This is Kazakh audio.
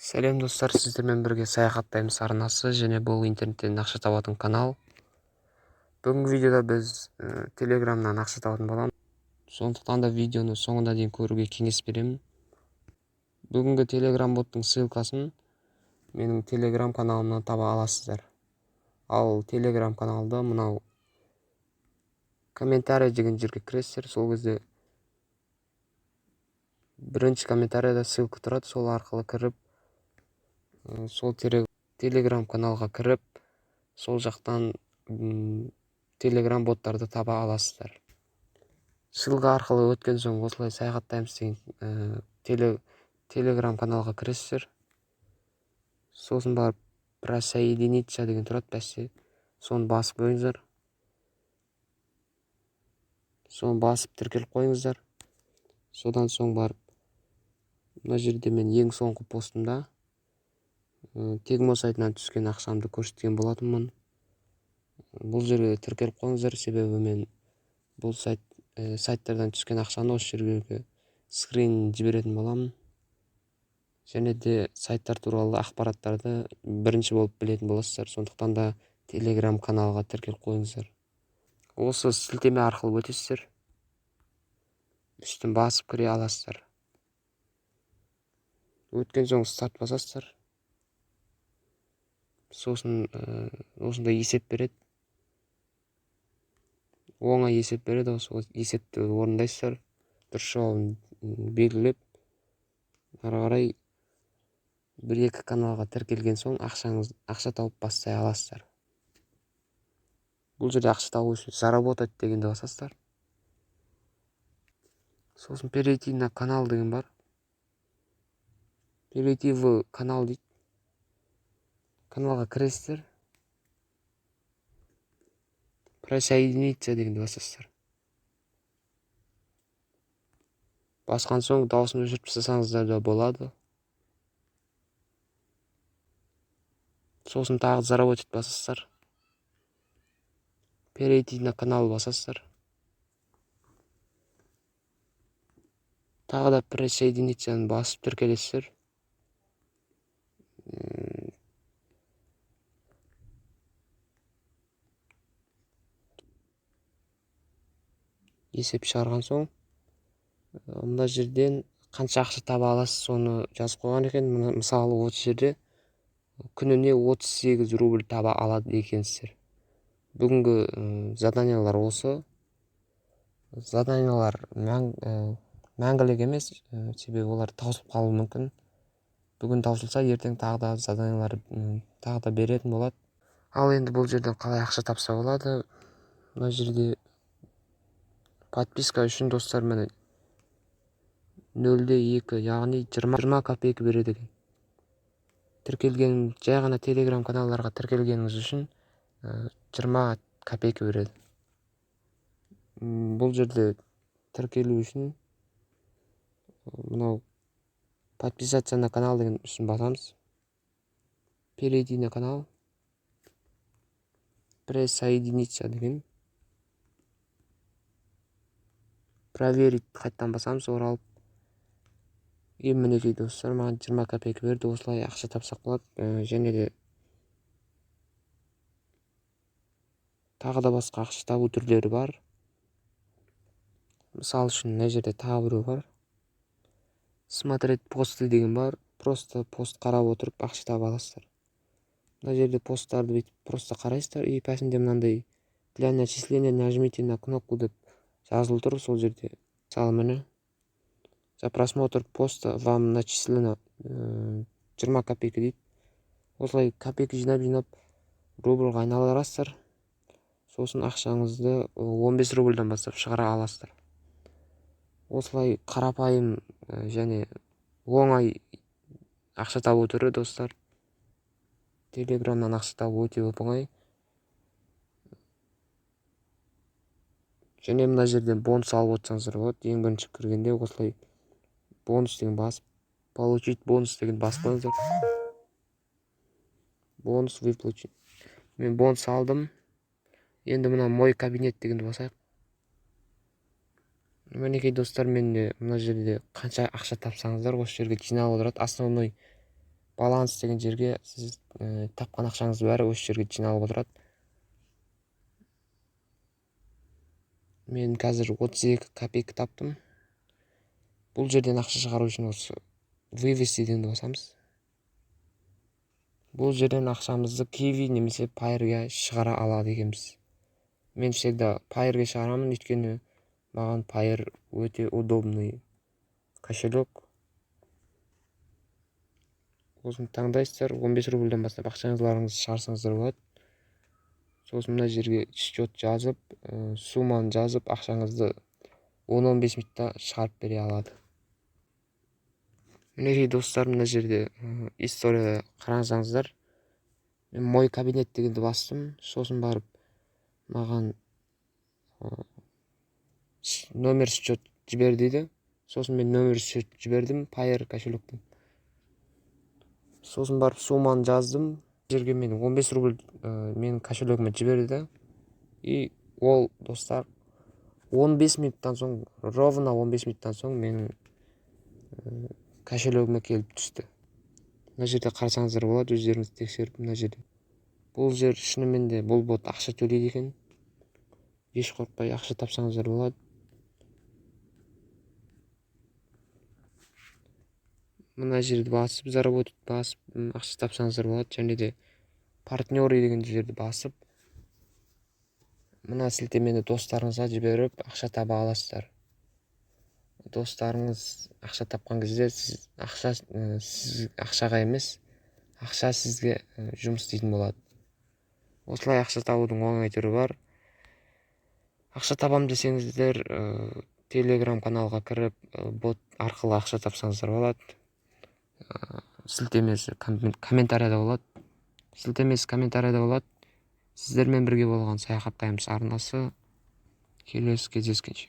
Сәлем достар, сіздермен бірге саяхаттаймыз арнасы және бұл интернеттен ақша табатын канал. Бүгінгі видеода біз телеграмнан ақша табатын боламыз. Сондықтан да видеоны соңына дейін көруге кеңес беремін. Бүгінгі телеграм боттың ссылкасын менің телеграм каналымнан таба аласыздар. Ал телеграм каналда мынау комментарий деген жерге кіресіздер. Сол кезде бірінші комментарийда ссылка тұрады, сол арқылы кіріп, сол телеграм каналға кіріп, сол жақтан телеграм боттарды таба аласыздар. Ссылка арқылы өткен соң осылай саяхаттаймыз деген телеграм каналға кіресіздер. Сосын барып присоединиться деген тұрады, бәсе. Соны басып қойыңыздар. Соны басып тіркеліп қойыңыздар. Содан соң барып мына жерде мен ең соңғы постымда Тегмо сайтынан түскен ақшамды көрсеткен болатынмын. Бұл жерге тіркеліп қойыңыздар, себебі мен бұл сайттардан түскен ақшаны осы жерге скрин жіберетін боламын. Және де сайттар туралы ақпараттарды бірінші болып білетін боласыздар. Сондықтан да телеграм каналға тіркеліп қойыңыздар. Осы сілтеме арқылы өтесіздер. Үстін басып кіре аласыздар. Өткен соң старт басасыздар. Сосын осындай есеп береді. Оңай есеп береді. Осы есепті орындайсыздар. Дұрыс жауабын белгілеп, ары қарай 1-2 каналға тіркелген соң ақша тауып бастай аласыздар. Бұл жерде ақша табу үшін заработать дегенді басасыздар. Сосын перейти на канал деген бар. Перейти в канал дейді. Каналға кіресіздер. Присоединиться дегенді басасыздар. Басқан соң дауысын өшіріп тастасаңыздар да болады. Сосын тағы заработать басасыздар. Перейти на канал басасыздар. Тағы да присоединиться басып тіркелесіздер. Есеп шығарған соң мына жерден қанша ақша таба аласыз, соны жазып қойған екен. Мысалы, осы жерде күніне 38 рубль таба алады екенсіздер. Бүгінгі заданиялар осы. Заданиялар мәңгілік емес, себебі олар таусылып қалуы мүмкін. Бүгін таусылса, ертең тағы да заданиялар тағы да беретін болады. Ал енді бұл жерден қалай ақша тапса болады? Мына жерде подписка үшін достар міне 0,2, яғни 20 копейка береді екен. Тіркелген, жай ғана телеграм каналдарға тіркелгеніңіз үшін 20 копейка береді. Бұл жерде тіркелу үшін мынау подписаться на канал деген үшін басамыз. Перейти на канал. Присоединиться деген. Проверить қайттан басамыз, оралып. Мінекей достар, маған 20 копейка берді. Осылай ақша тапсақ болады. Және де тағы да басқа ақша табу түрлері бар. Мысалы үшін мына жерде тағы біреу бар. Смотреть посты деген бар. Просто пост қарап отырып ақша таба аласыздар. Мына жерде посттарды бүйтіп просто қарайсыздар. И пәсінде мынандай для начисления нажмите на кнопку деп жазылып тұр. Сол жерде мысалы міне за просмотр поста вам начислено 20 копейка дейді. Осылай копейка жинап рубльға айналдырасыздар. Сосын ақшаңызды 15 рубльдан бастап шығара аласыздар. Осылай қарапайым және оңай ақша табу түрі достар. Телеграмнан ақша табу өте оңай. Және мына жерден бонус алып отырсаңыздар болады. Ең бірінші кіргенде осылай бонус деген басып, получить бонус деген басып қойыңыздар. Бонус выплатить. Мен бонус алдым. Енді мына мой кабинет дегенді басайық. Мінекей достар, мен мына жерде қанша ақша тапсаңыздар осы жерге жиналып отырады. Основной баланс деген жерге сіз тапқан ақшаңыз бәрі осы жерге жиналып отырады. Мен қазір 32 копейка таптым. Бұл жерден ақша шығару үшін осы вывести дегенді басамыз. Бұл жерден ақшамызды Kiwi немесе Paye'ге шығара алады екенбіз. Мен всегда Paye'ге шығарамын, өйткені маған Payer өте удобный кошелек. Сосын таңдайсыздар, 15 рубльден бастап ақшаңызды шығарсаңыздар болады. Сосын мына жерге счет жазып, сумманы жазып, ақшаңызды 10-15 минутта шығарып бере алады. Мінекей достар, мына жерде историяда қараңыздар. Мен мой кабинет дегенді бастым. Сосын барып маған номер счет жібер дейді. Сосын мен номер счет жібердім Payer кошелектен. Сосын барып сумманы жаздым. Жерге мен 15 рубль менің кошелегіме жіберді. И ол достар 15 минуттан соң, ровно 15 минуттан соң менің кошелегіме келіп түсті. Мына жерде қарасаңыздар болады, өздеріңіз тексеріп, мына жерде. Бұл жер шынымен де бұл бот ақша төлейді екен. Еш қорықпай ақша тапсаңыздар болады. Мына жерді басып, заработать басып, ақша тапсаңыздар болады. Және де партнеры деген жерді басып, мына сілтемені достарыңызға жіберіп, ақша таба аласыздар. Достарыңыз ақша тапқан кезде сіз ақшаға емес, ақша сізге жұмыс істейтін болады. Осылай ақша табудың оңай түрі бар. Ақша табам десеңіздер, Telegram каналға кіріп, бот арқылы ақша тапсаңыздар болады. Сілтемесі комментарияда болады. Сіздермен бірге болған саяхаттаймыз арнасы. Келесі кездескенше.